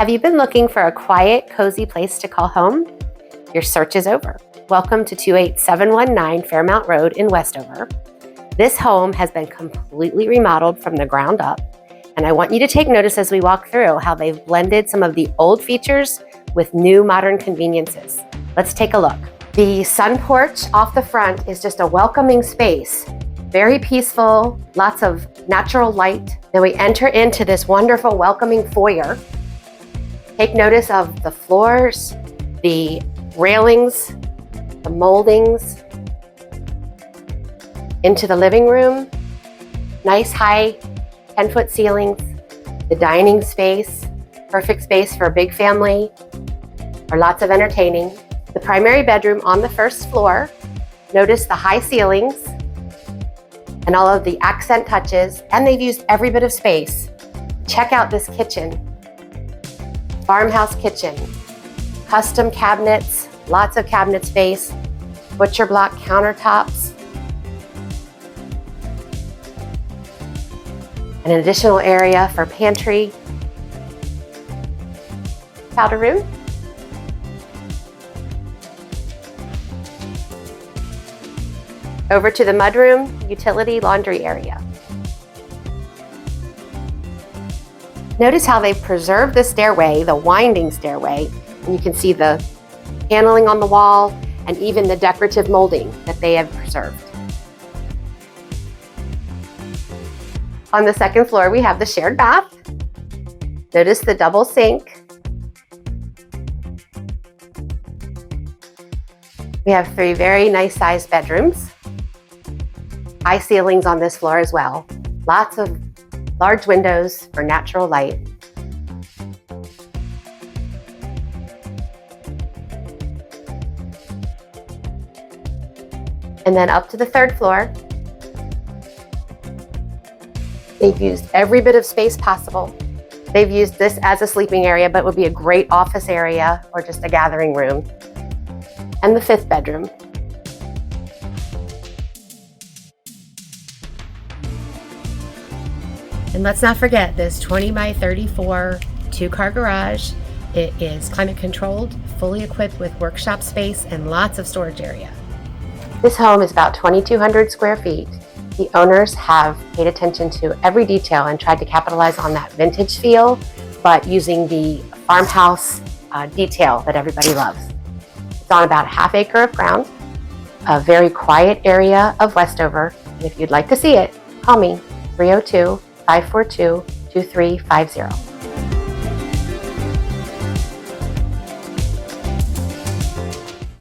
Have you been looking for a quiet, cozy place to call home? Your search is over. Welcome to 28719 Fairmount Road in Westover. This home has been completely remodeled from the ground up, and I want you to take notice as we walk through how they've blended some of the old features with new modern conveniences. Let's take a look. The sun porch off the front is just a welcoming space. Very peaceful, lots of natural light. Then we enter into this wonderful welcoming foyer. Take notice of the floors, the railings, the moldings. Into the living room, nice high 10-foot ceilings, the dining space, perfect space for a big family or lots of entertaining. The primary bedroom on the first floor. Notice the high ceilings and all of the accent touches, and they've used every bit of space. Check out this kitchen. Farmhouse kitchen, custom cabinets, lots of cabinet space, butcher block countertops, an additional area for pantry, powder room, over to the mudroom, utility laundry area. Notice how they've preserved the stairway, the winding stairway, and you can see the paneling on the wall and even the decorative molding that they have preserved. On the second floor, we have the shared bath. Notice the double sink. We have 3 very nice sized bedrooms. High ceilings on this floor as well. Lots of large windows for natural light. And then up to the third floor. They've used every bit of space possible. They've used this as a sleeping area, but would be a great office area or just a gathering room. And the 5th bedroom. And let's not forget this 20 by 34 2-car garage. It is climate controlled, fully equipped with workshop space and lots of storage area. This home is about 2,200 square feet. The owners have paid attention to every detail and tried to capitalize on that vintage feel, but using the farmhouse detail that everybody loves. It's on about a ½ acre of ground, a very quiet area of Westover. And if you'd like to see it, call me 302-542-2350.